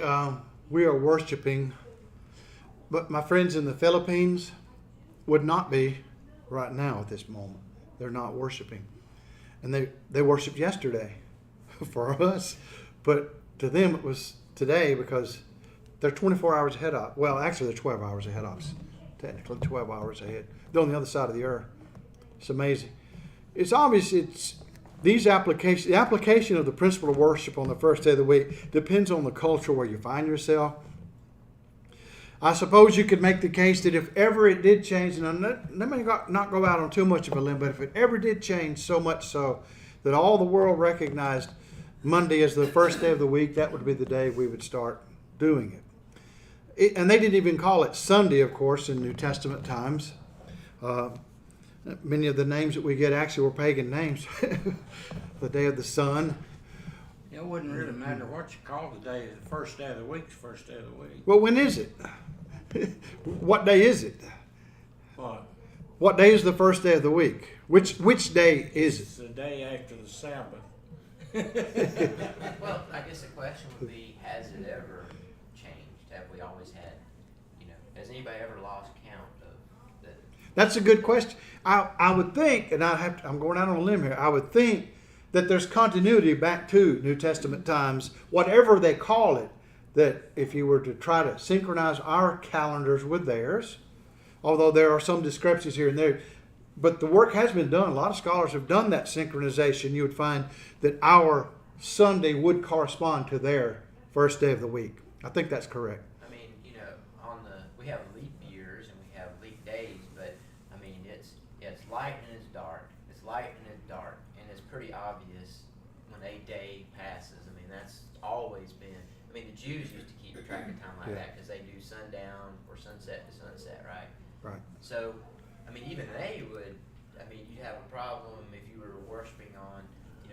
we are worshiping, but my friends in the Philippines would not be right now at this moment. They're not worshiping. And they worshiped yesterday for us, but to them it was today, because they're 24 hours ahead of, well, actually they're 12 hours ahead of us. Technically 12 hours ahead. They're on the other side of the earth. It's amazing. It's obvious the application of the principle of worship on the first day of the week depends on the culture where you find yourself. I suppose you could make the case that if ever it did change, and let me not go out on too much of a limb, but if it ever did change so much so that all the world recognized Monday as the first day of the week, that would be the day we would start doing it. And they didn't even call it Sunday, of course, in New Testament times. Many of the names that we get actually were pagan names. The day of the sun. It wouldn't really matter what you call the day. The first day of the week's first day of the week. Well, when is it? What day is it? What? What day is the first day of the week? Which day is It's the day after the Sabbath. Well, I guess the question would be, has it ever changed? Have we always had, has anybody ever lost count of the... That's a good question. I would think, and I'm going out on a limb here, I would think that there's continuity back to New Testament times, whatever they call it, that if you were to try to synchronize our calendars with theirs, although there are some discrepancies here and there, but the work has been done. A lot of scholars have done that synchronization. You would find that our Sunday would correspond to their first day of the week. I think that's correct. I mean, we have leap years and we have leap days, but I mean, it's light and it's dark. It's light and it's dark, and it's pretty obvious when a day passes. I mean, that's always been. I mean, the Jews used to keep track of time like that because they do sundown or sunset to sunset, right? Right. So, I mean, even they would. I mean, you'd have a problem if you were worshiping on,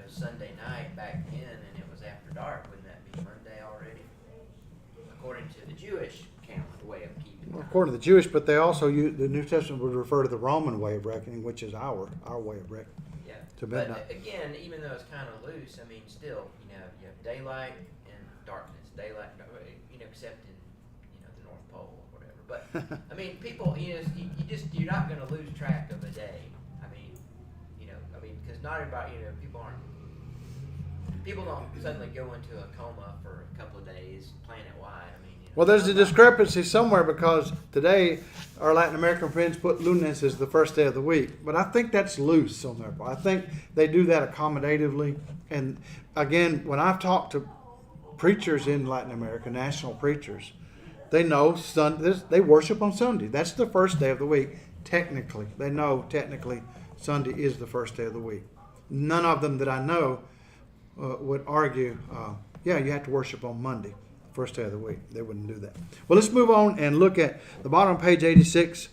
Sunday night back then, and it was after dark. Wouldn't that be Monday already? According to the Jewish calendar, way of keeping time. According to the Jewish, but they also the New Testament would refer to the Roman way of reckoning, which is our way of reckoning. Yeah. To midnight. But again, even though it's kind of loose, I mean, still, you have daylight and darkness. Daylight, except in the North Pole or whatever. But I mean, people, you're not going to lose track of a day. Because not everybody, people don't suddenly go into a coma for a couple of days, planet-wide. Well, there's a discrepancy somewhere, because today our Latin American friends put lunes as the first day of the week. But I think that's loose on their part. I think they do that accommodatively. And again, when I've talked to preachers in Latin America, national preachers, they know they worship on Sunday. That's the first day of the week, technically. They know technically Sunday is the first day of the week. None of them that I know would argue, you have to worship on Monday, first day of the week. They wouldn't do that. Well, let's move on and look at the bottom of page 86.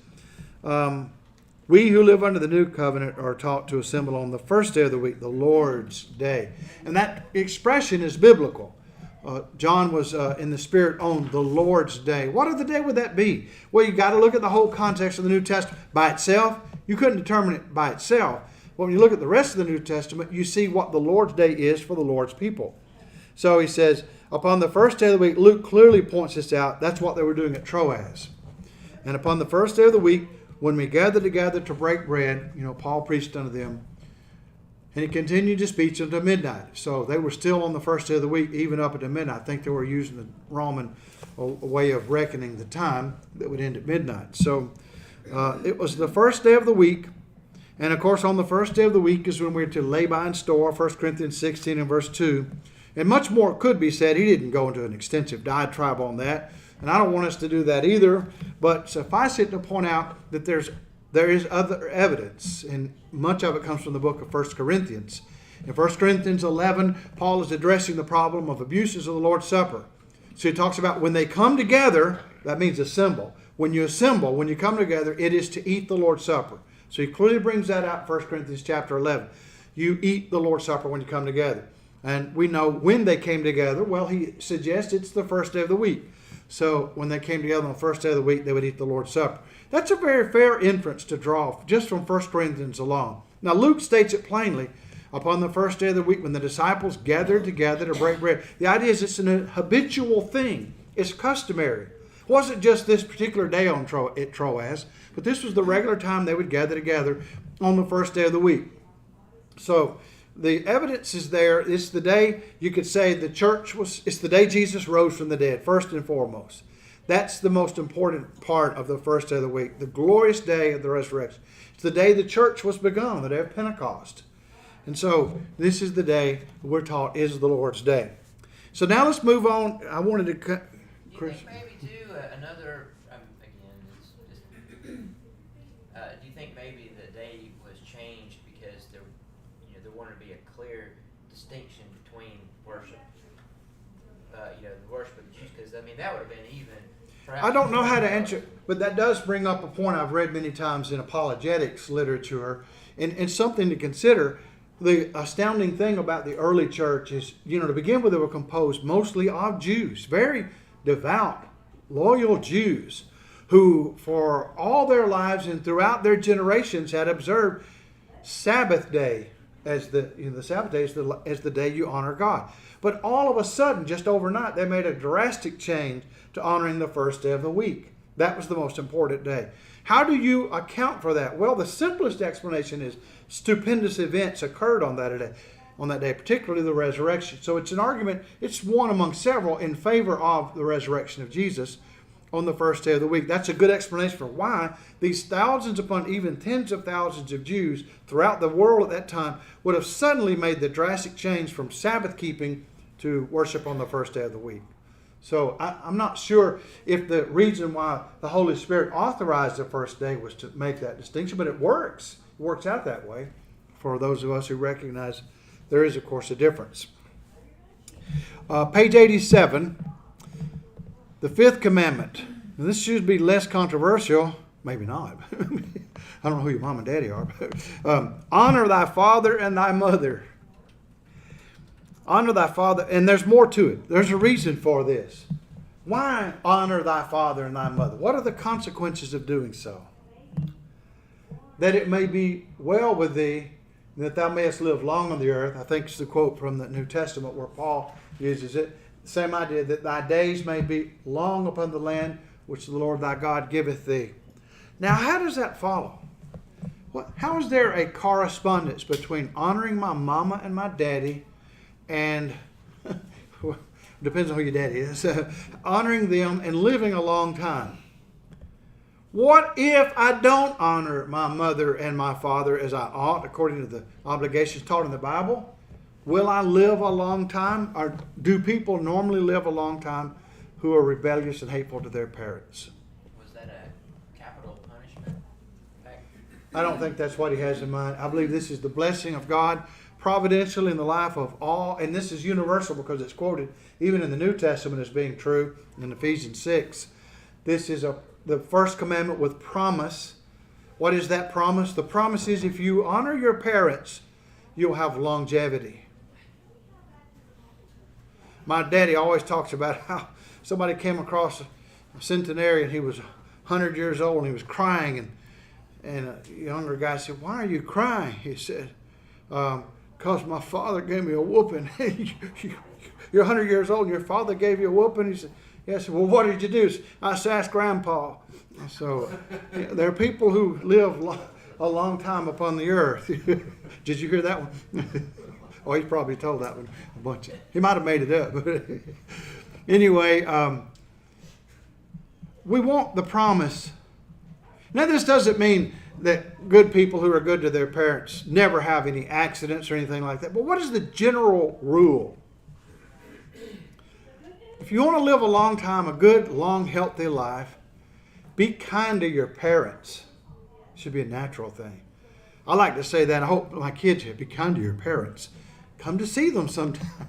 We who live under the new covenant are taught to assemble on the first day of the week, the Lord's day. And that expression is biblical. John was in the Spirit on the Lord's day. What other day would that be? Well, you got to look at the whole context of the New Testament by itself. You couldn't determine it by itself. But when you look at the rest of the New Testament, you see what the Lord's day is for the Lord's people. So he says, upon the first day of the week, Luke clearly points this out. That's what they were doing at Troas. And upon the first day of the week, when we gathered together to break bread, Paul preached unto them. And he continued to speak until midnight. So they were still on the first day of the week, even up until midnight. I think they were using the Roman way of reckoning the time that would end at midnight. So it was the first day of the week. And of course, on the first day of the week is when we're to lay by and store, 1 Corinthians 16 and verse 2. And much more could be said. He didn't go into an extensive diatribe on that. And I don't want us to do that either. But suffice it to point out that there is other evidence. And much of it comes from the book of 1 Corinthians. In 1 Corinthians 11, Paul is addressing the problem of abuses of the Lord's Supper. So he talks about when they come together, that means assemble. When you assemble, when you come together, it is to eat the Lord's Supper. So he clearly brings that out in 1 Corinthians chapter 11. You eat the Lord's Supper when you come together. And we know when they came together. Well, he suggests it's the first day of the week. So when they came together on the first day of the week, they would eat the Lord's Supper. That's a very fair inference to draw just from 1 Corinthians alone. Now, Luke states it plainly. Upon the first day of the week, when the disciples gathered together to break bread. The idea is it's an habitual thing. It's customary. It wasn't just this particular day at Troas, but this was the regular time they would gather together on the first day of the week. So the evidence is there. It's the day, you could say, it's the day Jesus rose from the dead, first and foremost. That's the most important part of the first day of the week, the glorious day of the resurrection. It's the day the church was begun, the day of Pentecost. And so this is the day we're taught is the Lord's day. So now let's move on. I wanted to cut. Do you think maybe too another again? It's just, do you think maybe the day was changed because there wanted to be a clear distinction between worship, the worship of the Jews? Because I mean that would have been even. I don't know how to answer, but that does bring up a point I've read many times in apologetics literature, and something to consider. The astounding thing about the early church is, to begin with, they were composed mostly of Jews, very devout, loyal Jews, who for all their lives and throughout their generations had observed Sabbath day as the Sabbath day as the day you honor God. But all of a sudden, just overnight, they made a drastic change to honoring the first day of the week. That was the most important day. How do you account for that? Well, the simplest explanation is stupendous events occurred on that day, particularly the resurrection. So it's an argument, it's one among several in favor of the resurrection of Jesus on the first day of the week. That's a good explanation for why these thousands upon even tens of thousands of Jews throughout the world at that time would have suddenly made the drastic change from Sabbath keeping to worship on the first day of the week. So I'm not sure if the reason why the Holy Spirit authorized the first day was to make that distinction, but it works. It works out that way for those of us who recognize there is, of course, a difference. Page 87, the fifth commandment. And this should be less controversial. Maybe not. I don't know who your mom and daddy are. But, honor thy father and thy mother. Honor thy father, and there's more to it. There's a reason for this. Why honor thy father and thy mother? What are the consequences of doing so? That it may be well with thee, and that thou mayest live long on the earth. I think it's the quote from the New Testament where Paul uses it. Same idea, that thy days may be long upon the land which the Lord thy God giveth thee. Now, how does that follow? How is there a correspondence between honoring my mama and my daddy and, depends on who your daddy is, honoring them and living a long time? What if I don't honor my mother and my father as I ought, according to the obligations taught in the Bible? Will I live a long time? Or do people normally live a long time who are rebellious and hateful to their parents? Was that a capital punishment? I don't think that's what he has in mind. I believe this is the blessing of God providentially in the life of all, and this is universal because it's quoted even in the New Testament as being true in Ephesians 6. This is the first commandment with promise. What is that promise? The promise is if you honor your parents, you'll have longevity. My daddy always talks about how somebody came across a centenarian. He was 100 years old and he was crying, and a younger guy said, "Why are you crying?" He said, "Because my father gave me a whooping." You're 100 years old and your father gave you a whooping? He said, "Yes." "Well, what did you do?" "I said, ask Grandpa." So there are people who live a long time upon the earth. Did you hear that one? Oh, he's probably told that one a bunch. He might have made it up. Anyway, we want the promise. Now, this doesn't mean that good people who are good to their parents never have any accidents or anything like that. But what is the general rule? If you want to live a long time, a good, long, healthy life, be kind to your parents. It should be a natural thing. I like to say that. I hope my kids be kind to your parents. Come to see them sometime.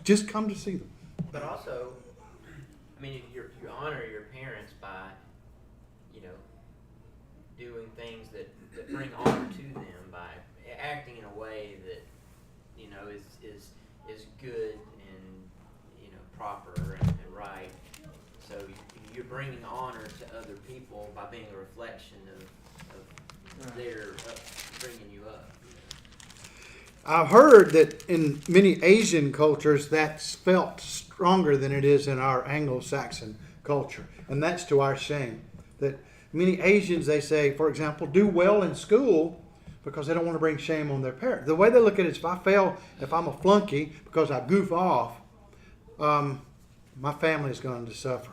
Just come to see them. But also, I mean, you honor your parents by, doing things that bring honor to them, by acting in a way that, is good and, proper and right. So you're bringing honor to other people by being a reflection of their bringing you up. I've heard that in many Asian cultures that's felt stronger than it is in our Anglo-Saxon culture. And that's to our shame. That many Asians, they say, for example, do well in school because they don't want to bring shame on their parents. The way they look at it is, if I fail, if I'm a flunky because I goof off, my family is going to suffer.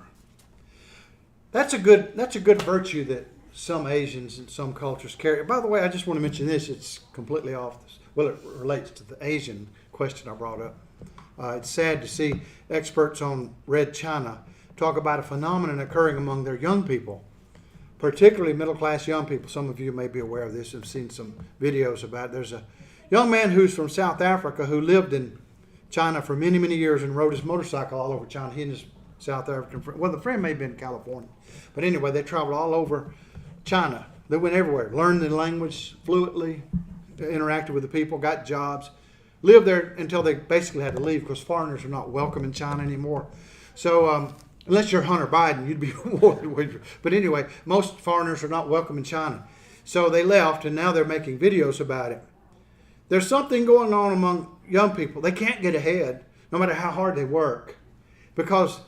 That's a good virtue that some Asians and some cultures carry. By the way, I just want to mention this. It's completely off this. Well, it relates to the Asian question I brought up. It's sad to see experts on Red China talk about a phenomenon occurring among their young people, particularly middle-class young people. Some of you may be aware of this and have seen some videos about it. There's a young man who's from South Africa who lived in China for many, many years and rode his motorcycle all over China. He and his South African friend, well, the friend may have been in California. But anyway, they traveled all over China. They went everywhere, learned the language fluently, interacted with the people, got jobs, lived there until they basically had to leave because foreigners are not welcome in China anymore. So unless you're Hunter Biden, you'd be more than welcome. But anyway, most foreigners are not welcome in China. So they left, and now they're making videos about it. There's something going on among young people. They can't get ahead, no matter how hard they work, because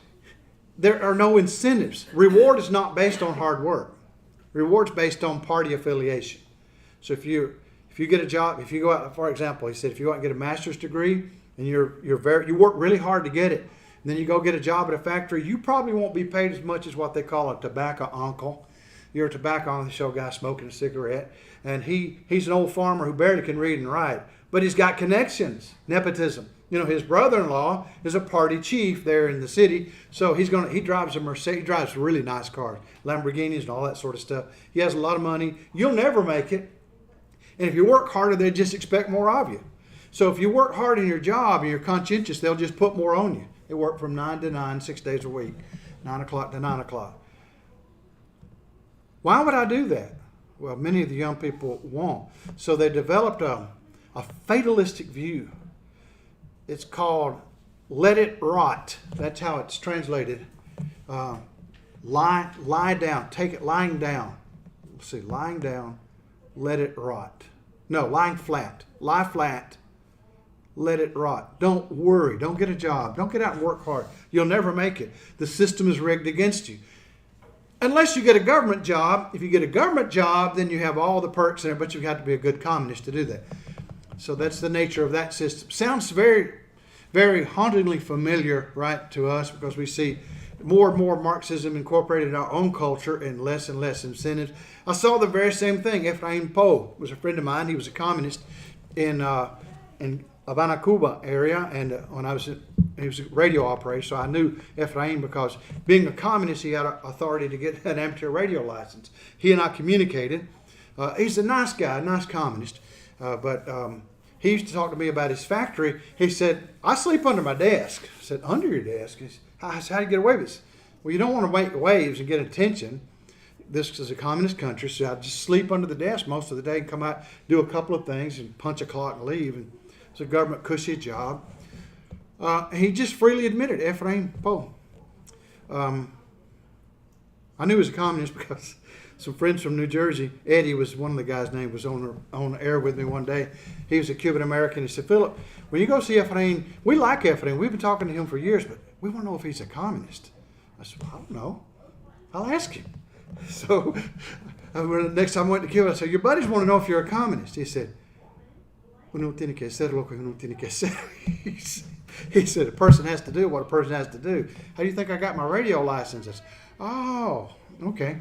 there are no incentives. Reward is not based on hard work. Reward's based on party affiliation. So if you get a job, if you go out, for example, he said, if you go out and get a master's degree and you work really hard to get it, and then you go get a job at a factory, you probably won't be paid as much as what they call a tobacco uncle. You're a tobacco uncle, show guy smoking a cigarette, and he's an old farmer who barely can read and write, but he's got connections, nepotism. His brother-in-law is a party chief there in the city, so he drives a Mercedes, he drives really nice cars, Lamborghinis and all that sort of stuff. He has a lot of money. You'll never make it. And if you work harder, they just expect more of you. So if you work hard in your job and you're conscientious, they'll just put more on you. They work from 9 to 9, 6 days a week, 9 o'clock to 9 o'clock. Why would I do that? Well, many of the young people won't. So they developed a fatalistic view. It's called let it rot. That's how it's translated. Lie down. Take it lying down. Let's see, lying down. Let it rot. No, lying flat. Lie flat. Let it rot. Don't worry. Don't get a job. Don't get out and work hard. You'll never make it. The system is rigged against you. Unless you get a government job. If you get a government job, then you have all the perks there, but you have to be a good communist to do that. So that's the nature of that system. Sounds very, very hauntingly familiar, right, to us, because we see more and more Marxism incorporated in our own culture and less incentives. I saw the very same thing. Ephraim Poe was a friend of mine. He was a communist in Havana, Cuba area, and he was a radio operator, so I knew Ephraim because being a communist, he had authority to get an amateur radio license. He and I communicated. He's a nice guy, a nice communist, but he used to talk to me about his factory. He said, I sleep under my desk. I said, under your desk? He said, how do you get away with this? Well, you don't want to make waves and get attention. This is a communist country, so I just sleep under the desk most of the day and come out, do a couple of things and punch a clock and leave. And it's a government cushy job. He just freely admitted, Ephraim Poe. I knew he was a communist because some friends from New Jersey, Eddie was one of the guys' name, was on air with me one day. He was a Cuban American. He said, Philip, when you go see Ephraim, we like Ephraim. We've been talking to him for years, but we want to know if he's a communist. I said, well, I don't know. I'll ask him. So next time I went to Cuba, I said, your buddies want to know if you're a communist. He said, uno tiene que hacer lo que uno tiene que hacer. He said, a person has to do what a person has to do. How do you think I got my radio license? I said, oh, okay.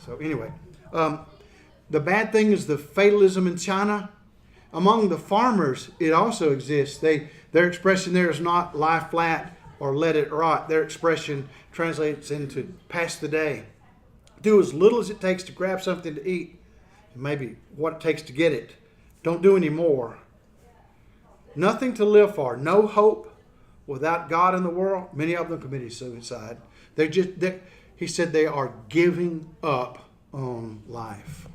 So anyway, the bad thing is the fatalism in China. Among the farmers, it also exists. Their expression there is not lie flat or let it rot. Their expression translates into pass the day. Do as little as it takes to grab something to eat, and maybe what it takes to get it. Don't do any more. Nothing to live for. No hope. Without God in the world, many of them committed suicide. He said they are giving up on life.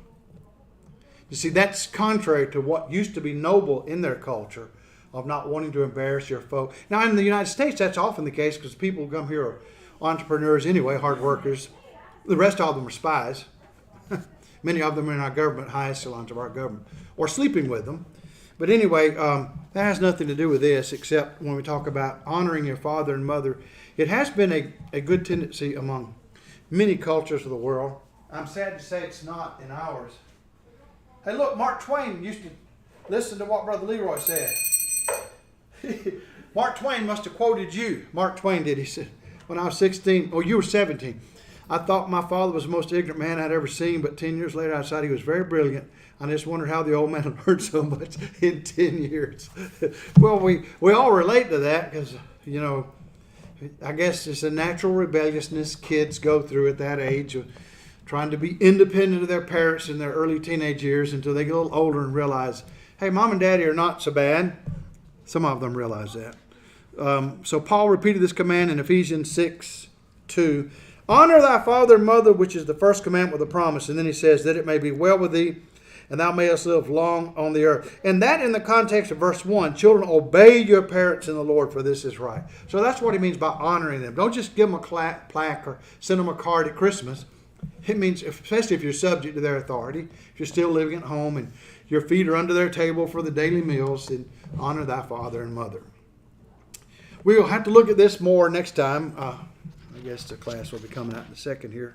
You see, that's contrary to what used to be noble in their culture of not wanting to embarrass your foe. Now, in the United States, that's often the case because people who come here are entrepreneurs anyway, hard workers. The rest of them are spies. Many of them are in our government, high echelons of our government, or sleeping with them. But anyway, that has nothing to do with this, except when we talk about honoring your father and mother. It has been a good tendency among many cultures of the world. I'm sad to say it's not in ours. Hey, look, Mark Twain used to listen to what Brother Leroy said. Mark Twain must have quoted you. Mark Twain did. He said, when I was 16, you were 17. I thought my father was the most ignorant man I'd ever seen, but 10 years later I decided he was very brilliant. I just wondered how the old man had learned so much in 10 years. Well, we all relate to that because, I guess it's a natural rebelliousness kids go through at that age of trying to be independent of their parents in their early teenage years until they get a little older and realize, hey, mom and daddy are not so bad. Some of them realize that. So Paul repeated this command in Ephesians 6:2. Honor thy father and mother, which is the first commandment with a promise. And then he says, that it may be well with thee, and thou mayest live long on the earth. And that in the context of verse 1, children, obey your parents in the Lord, for this is right. So that's what he means by honoring them. Don't just give them a plaque or send them a card at Christmas. It means, especially if you're subject to their authority, if you're still living at home and your feet are under their table for the daily meals, then honor thy father and mother. We will have to look at this more next time. I guess the class will be coming out in a second here.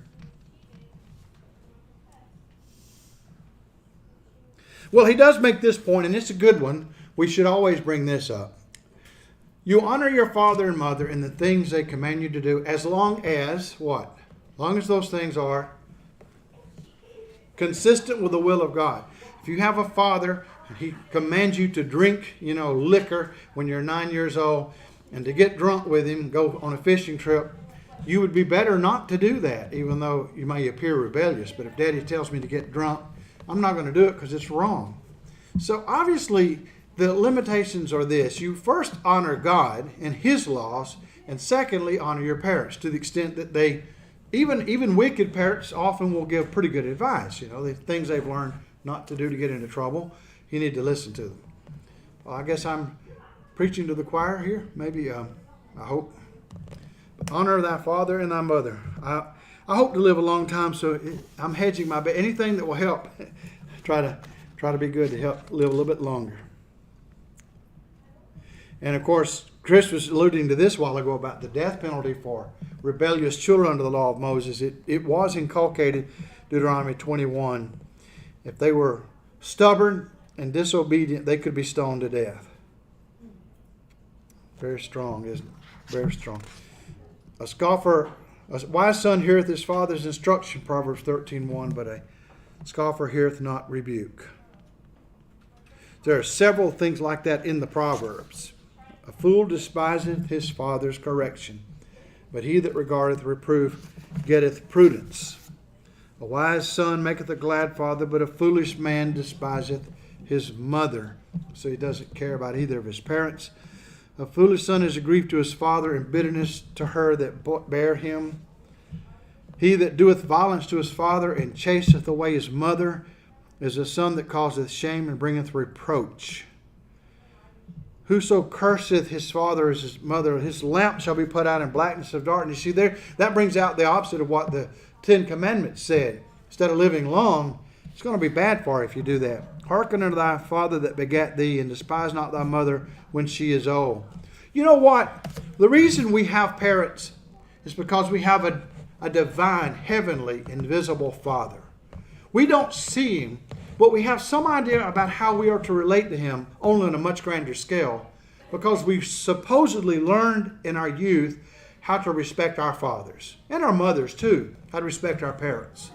Well, he does make this point, and it's a good one. We should always bring this up. You honor your father and mother in the things they command you to do, as long as, what? As long as those things are consistent with the will of God. If you have a father, and he commands you to drink, liquor when you're 9 years old, and to get drunk with him, go on a fishing trip, you would be better not to do that, even though you may appear rebellious. But if Daddy tells me to get drunk, I'm not going to do it because it's wrong. So obviously, the limitations are this. You first honor God and His laws, and secondly, honor your parents to the extent that they, even wicked parents often will give pretty good advice. The things they've learned not to do to get into trouble, you need to listen to them. Well, I guess I'm preaching to the choir here. Maybe, I hope. Honor thy father and thy mother. I hope to live a long time, so I'm hedging my bet. Anything that will help, try to be good to help live a little bit longer. And of course, Chris was alluding to this a while ago about the death penalty for rebellious children under the law of Moses. It was inculcated, Deuteronomy 21. If they were stubborn and disobedient, they could be stoned to death. Very strong, isn't it? Very strong. A wise son heareth his father's instruction, Proverbs 13:1, but a scoffer heareth not rebuke. There are several things like that in the Proverbs. A fool despiseth his father's correction, but he that regardeth reproof getteth prudence. A wise son maketh a glad father, but a foolish man despiseth his mother. So he doesn't care about either of his parents. A foolish son is a grief to his father, and bitterness to her that bare him. He that doeth violence to his father, and chaseth away his mother, is a son that causeth shame and bringeth reproach. Whoso curseth his father or his mother, his lamp shall be put out in blackness of darkness. See, there, that brings out the opposite of what the Ten Commandments said. Instead of living long, it's going to be bad for you if you do that. Hearken unto thy father that begat thee, and despise not thy mother when she is old. You know what? The reason we have parents is because we have a divine, heavenly, invisible Father. We don't see Him, but we have some idea about how we are to relate to Him, only on a much grander scale, because we've supposedly learned in our youth how to respect our fathers, and our mothers too, how to respect our parents.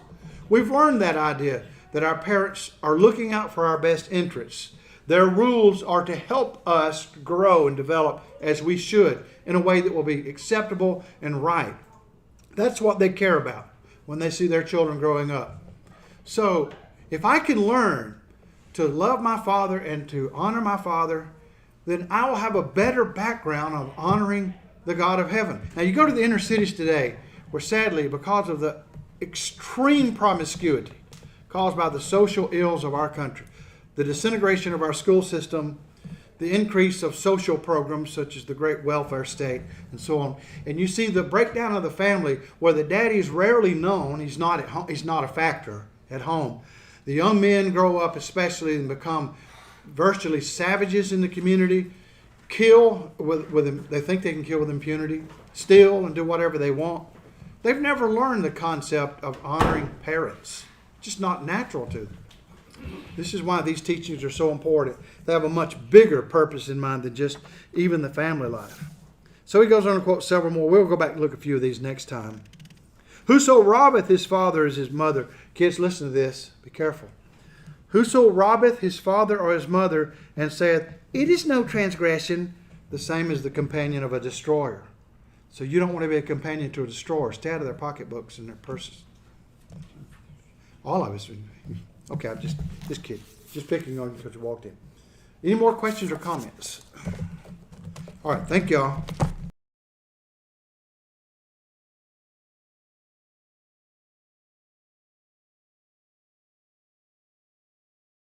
We've learned that idea. that our parents are looking out for our best interests. Their rules are to help us grow and develop as we should in a way that will be acceptable and right. That's what they care about when they see their children growing up. So if I can learn to love my father and to honor my father, then I will have a better background of honoring the God of heaven. Now you go to the inner cities today where sadly, because of the extreme promiscuity caused by the social ills of our country, the disintegration of our school system, the increase of social programs such as the great welfare state and so on, and you see the breakdown of the family where the daddy is rarely known, he's not at home, he's not a factor at home. The young men grow up especially and become virtually savages in the community, kill with they think they can kill with impunity, steal and do whatever they want. They've never learned the concept of honoring parents. It's just not natural to them. This is why these teachings are so important. They have a much bigger purpose in mind than just even the family life. So he goes on to quote several more. We'll go back and look at a few of these next time. Whoso robbeth his father is his mother. Kids, listen to this. Be careful. Whoso robbeth his father or his mother and saith, it is no transgression, the same as the companion of a destroyer. So you don't want to be a companion to a destroyer. Stay out of their pocketbooks and their purses. All of us. Okay, I'm just kidding. Just picking on you because you walked in. Any more questions or comments? All right, thank y'all.